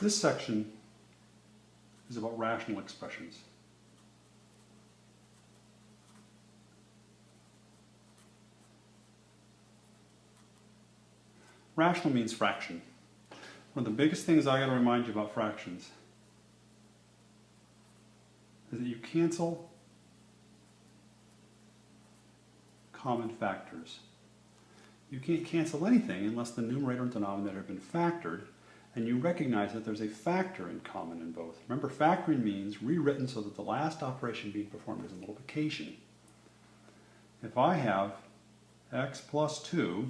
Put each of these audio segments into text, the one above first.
This section is about rational expressions. Rational means fraction. One of the biggest things I got to remind you about fractions is that you cancel common factors. You can't cancel anything unless the numerator and denominator have been factored, and you recognize that there's a factor in common in both. Remember, factoring means rewritten so that the last operation being performed is a multiplication. If I have x plus 2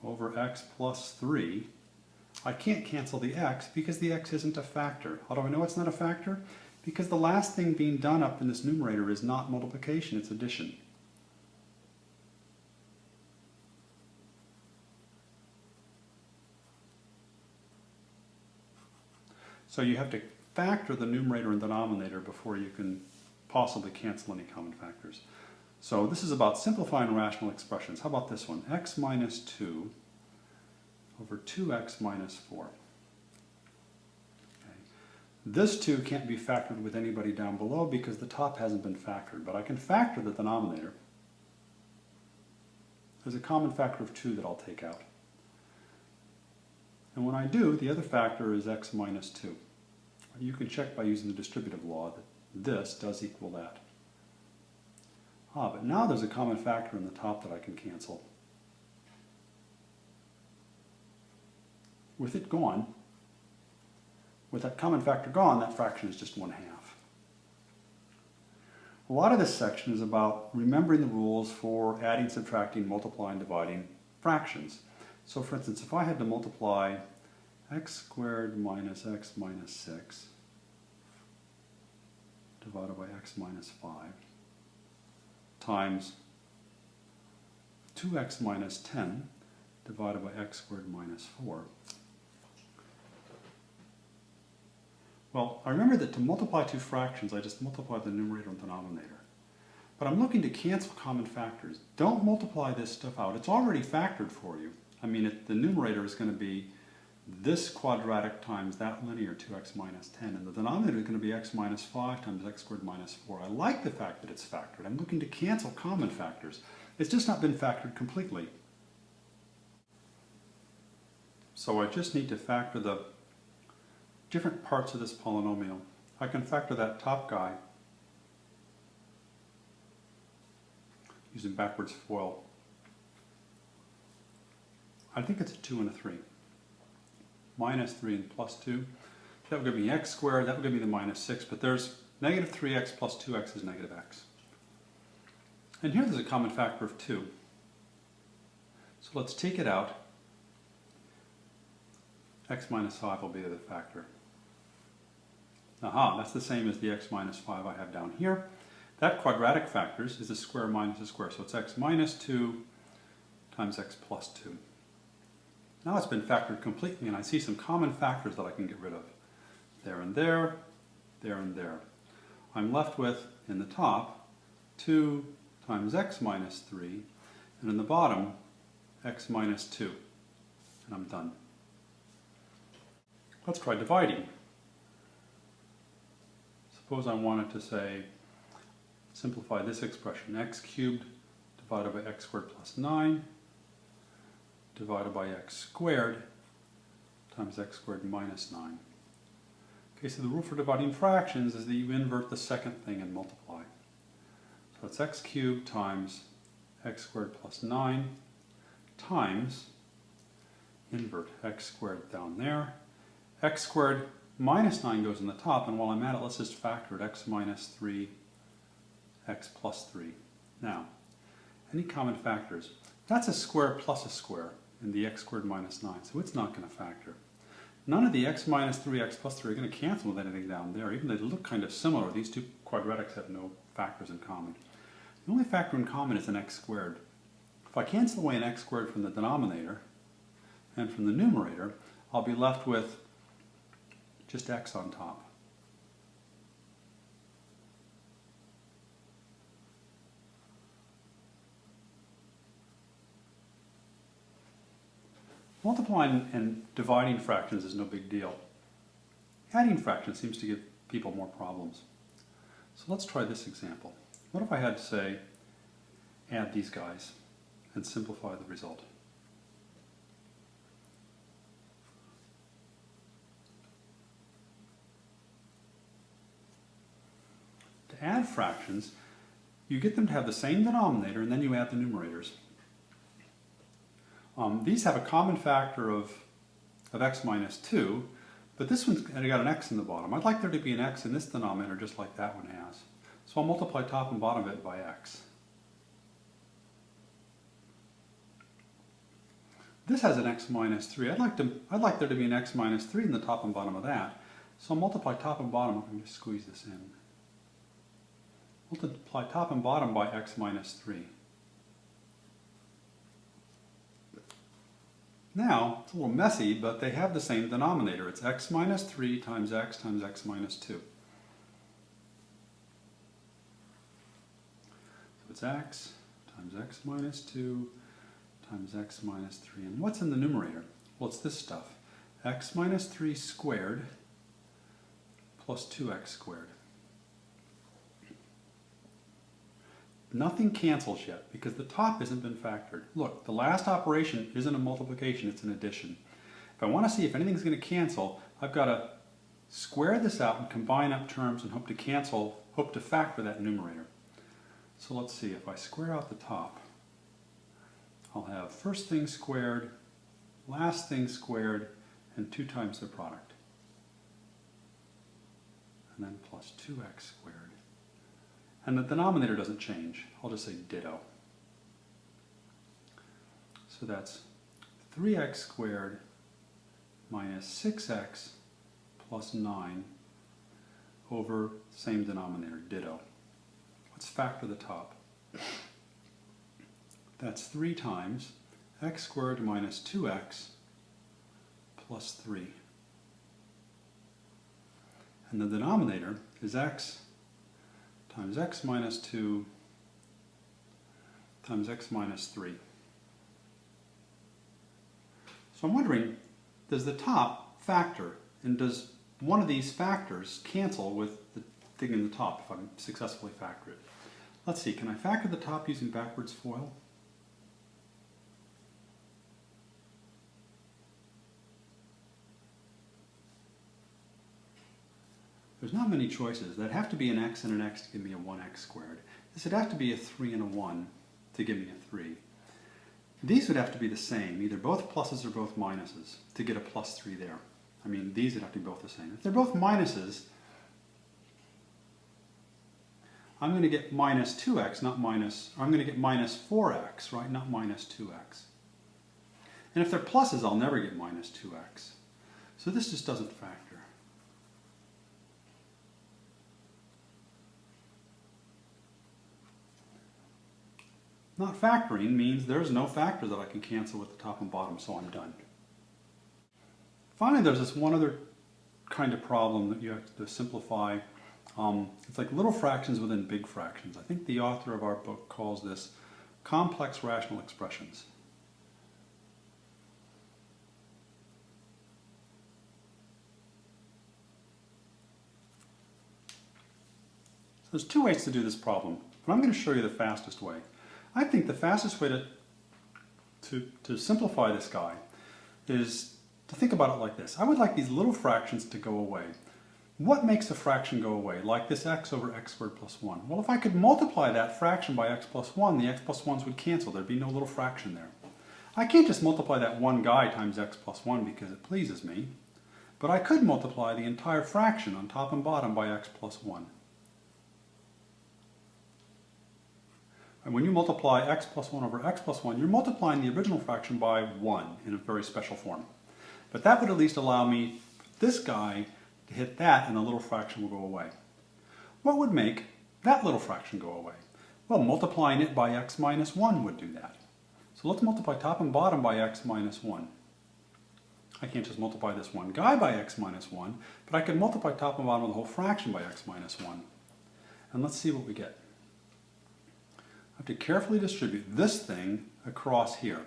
over x plus 3, I can't cancel the x because the x isn't a factor. How do I know it's not a factor? Because the last thing being done up in this numerator is not multiplication, it's addition. So you have to factor the numerator and denominator before you can possibly cancel any common factors. So this is about simplifying rational expressions. How about this one? X minus 2 over 2x minus 4. Okay. This 2 can't be factored with anybody down below because the top hasn't been factored, but I can factor the denominator. There's a common factor of 2 that I'll take out. And when I do, the other factor is x minus 2. You can check by using the distributive law that this does equal that. But now there's a common factor in the top that I can cancel. With it gone, with that common factor gone, that fraction is just 1/2. A lot of this section is about remembering the rules for adding, subtracting, multiplying, dividing fractions. So for instance, if I had to multiply x squared minus x minus 6 divided by x minus 5 times 2x minus 10 divided by x squared minus 4. Well, I remember that to multiply two fractions, I just multiply the numerator and denominator. But I'm looking to cancel common factors. Don't multiply this stuff out. It's already factored for you. I mean, the numerator is going to be this quadratic times that linear 2x minus 10, and the denominator is going to be x minus 5 times x squared minus 4. I like the fact that it's factored. I'm looking to cancel common factors. It's just not been factored completely. So I just need to factor the different parts of this polynomial. I can factor that top guy using backwards FOIL. I think it's a 2 and a 3. Minus 3 and plus 2. That would give me x squared, that would give me the minus 6, but there's negative 3x plus 2x is negative x. And here there's a common factor of 2. So let's take it out. X minus 5 will be the factor. Aha, that's the same as the x minus 5 I have down here. That quadratic factors is a square minus a square, so it's x minus 2 times x plus 2. Now it's been factored completely, and I see some common factors that I can get rid of. There and there, there and there. I'm left with, in the top, 2 times x minus 3, and in the bottom, x minus 2. And I'm done. Let's try dividing. Suppose I wanted to say, simplify this expression, x cubed divided by x squared plus 9 divided by x squared times x squared minus 9. Okay, so the rule for dividing fractions is that you invert the second thing and multiply. So it's x cubed times x squared plus 9 times, invert x squared down there, x squared minus 9 goes in the top, and while I'm at it, let's just factor it, x minus 3, x plus 3. Now, any common factors? That's a square plus a square in the x squared minus 9, so it's not going to factor. None of the x minus 3, x plus 3 are going to cancel with anything down there, even though they look kind of similar. These two quadratics have no factors in common. The only factor in common is an x squared. If I cancel away an x squared from the denominator and from the numerator, I'll be left with just x on top. Multiplying and dividing fractions is no big deal. adding fractions seems to give people more problems. So let's try this example. What if I had to say, add these guys and simplify the result? To add fractions, you get them to have the same denominator and then you add the numerators. These have a common factor of x minus 2, but this one's got an x in the bottom. I'd like there to be an x in this denominator just like that one has. So I'll multiply top and bottom of it by x. This has an x minus 3. I'd like there to be an x minus 3 in the top and bottom of that. So I'll multiply top and bottom. Let me just squeeze this in. Multiply top and bottom by x minus 3. Now, it's a little messy, but they have the same denominator. It's x minus 3 times x minus 2. So it's x times x minus 2 times x minus 3. And what's in the numerator? Well, it's this stuff. X minus 3 squared plus 2x squared. Nothing cancels yet because the top hasn't been factored. Look, the last operation isn't a multiplication, it's an addition. If I want to see if anything's going to cancel, I've got to square this out and combine up terms and hope to factor that numerator. So let's see, if I square out the top, I'll have first thing squared, last thing squared, and 2 times their product. And then plus 2x squared. And the denominator doesn't change. I'll just say ditto. So that's 3x squared minus 6x plus 9 over same denominator, ditto. Let's factor the top. That's 3 times x squared minus 2x plus 3. And the denominator is x times x minus 2 times x minus 3. So I'm wondering, does the top factor, and does one of these factors cancel with the thing in the top if I successfully factor it? Let's see, can I factor the top using backwards FOIL? There's not many choices. There'd have to be an x and an x to give me a 1x squared. This would have to be a 3 and a 1 to give me a 3. These would have to be the same, either both pluses or both minuses, to get a plus 3 there. I mean, these would have to be both the same. If they're both minuses, I'm going to get minus 2x, not minus, or I'm going to get minus 4x, right, not minus 2x. And if they're pluses, I'll never get minus 2x. So this just doesn't factor. Not factoring means there's no factor that I can cancel with the top and bottom, so I'm done. Finally, there's this one other kind of problem that you have to simplify. It's like little fractions within big fractions. I think the author of our book calls this complex rational expressions. So there's 2 ways to do this problem, but I'm going to show you the fastest way. I think the fastest way to simplify this guy is to think about it like this. I would like these little fractions to go away. What makes a fraction go away? Like this x over x squared plus 1. Well, if I could multiply that fraction by x plus 1, the x plus 1s would cancel. There'd be no little fraction there. I can't just multiply that one guy times x plus 1 because it pleases me, but I could multiply the entire fraction on top and bottom by x plus 1. And when you multiply x plus 1 over x plus 1, you're multiplying the original fraction by 1 in a very special form. But that would at least allow me, this guy, to hit that and the little fraction will go away. What would make that little fraction go away? Well, multiplying it by x minus 1 would do that. So let's multiply top and bottom by x minus 1. I can't just multiply this one guy by x minus 1, but I can multiply top and bottom of the whole fraction by x minus 1. And let's see what we get. I have to carefully distribute this thing across here.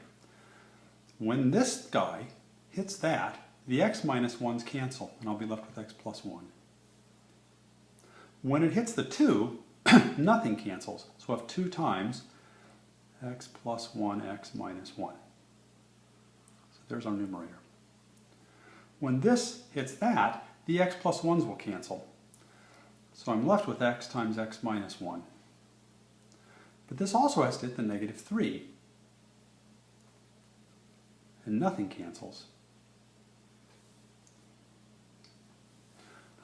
When this guy hits that, the x minus 1's cancel, and I'll be left with x plus 1. When it hits the 2, nothing cancels, so I have 2 times x plus 1, x minus 1. So there's our numerator. When this hits that, the x plus 1's will cancel. So I'm left with x times x minus 1. But this also has to hit the negative 3. And nothing cancels.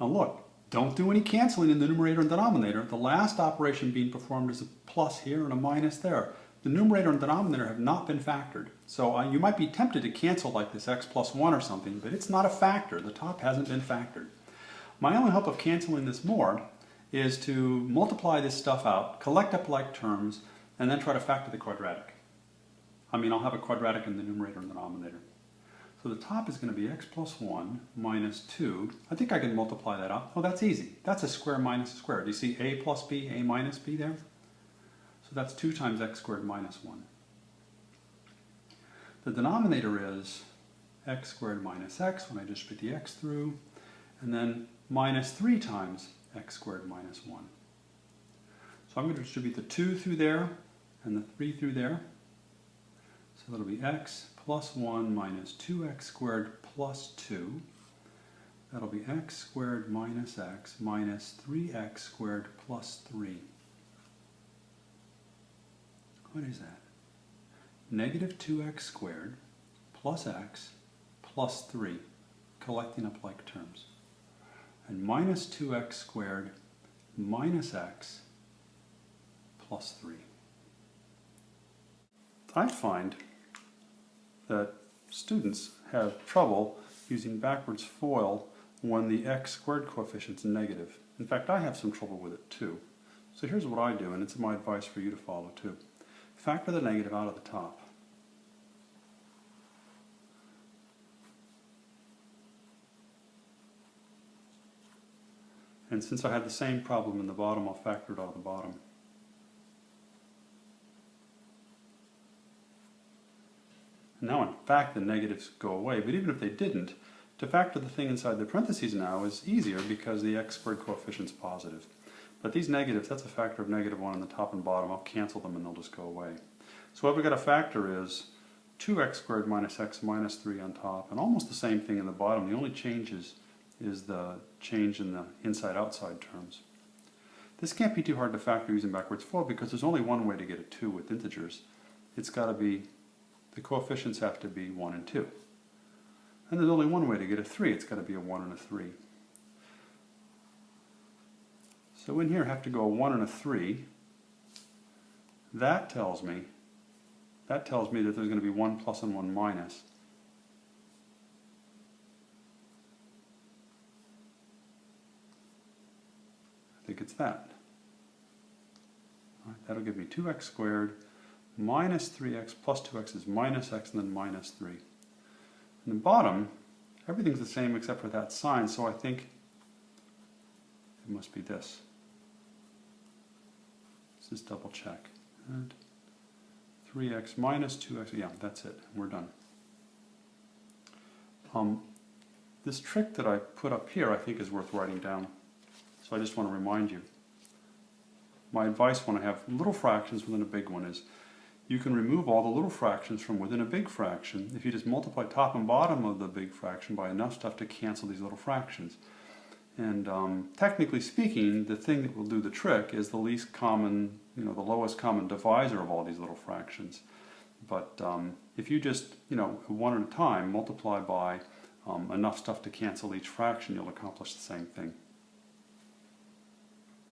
Now look, don't do any canceling in the numerator and denominator. The last operation being performed is a plus here and a minus there. The numerator and denominator have not been factored. So you might be tempted to cancel like this x plus 1 or something, but it's not a factor. The top hasn't been factored. My only hope of canceling this more is to multiply this stuff out, collect up like terms, and then try to factor the quadratic. I mean, I'll have a quadratic in the numerator and denominator. So the top is going to be x plus 1 minus 2. I think I can multiply that out. Oh, that's easy. That's a square minus a square. Do you see a plus b, a minus b there? So that's 2 times x squared minus 1. The denominator is x squared minus x when I distribute the x through, and then minus 3 times x squared minus 1. So I'm going to distribute the 2 through there and the 3 through there. So that'll be x plus 1 minus 2x squared plus 2. That'll be x squared minus x minus 3x squared plus 3. What is that? Negative 2x squared plus x plus 3, collecting up like terms. And minus 2x squared minus x plus 3. I find that students have trouble using backwards FOIL when the x squared coefficient's negative. In fact, I have some trouble with it too. So here's what I do, and it's my advice for you to follow too. Factor the negative out of the top. And since I had the same problem in the bottom, I'll factor it out of the bottom. Now, in fact, the negatives go away, but even if they didn't, to factor the thing inside the parentheses now is easier because the x squared coefficient's positive. But these negatives, that's a factor of negative 1 on the top and bottom. I'll cancel them and they'll just go away. So what we've got to factor is 2x squared minus x minus 3 on top, and almost the same thing in the bottom. The only change is the change in the inside-outside terms. This can't be too hard to factor using backwards FOIL because there's only one way to get a 2 with integers. It's got to be, the coefficients have to be 1 and 2. And there's only one way to get a 3. It's got to be a 1 and a 3. So in here I have to go a 1 and a 3. That tells me that there's going to be 1 plus and 1 minus. I think it's that. All right, that'll give me 2x squared minus 3x plus 2x is minus x and then minus 3. In the bottom, everything's the same except for that sign, so I think it must be this. Let's just double check. And 3x minus 2x, yeah, that's it. We're done. This trick that I put up here I think is worth writing down. So I just want to remind you. My advice when I have little fractions within a big one is you can remove all the little fractions from within a big fraction if you just multiply top and bottom of the big fraction by enough stuff to cancel these little fractions. And technically speaking, the thing that will do the trick is the least common, the lowest common divisor of all these little fractions. But if you just, one at a time, multiply by enough stuff to cancel each fraction, you'll accomplish the same thing.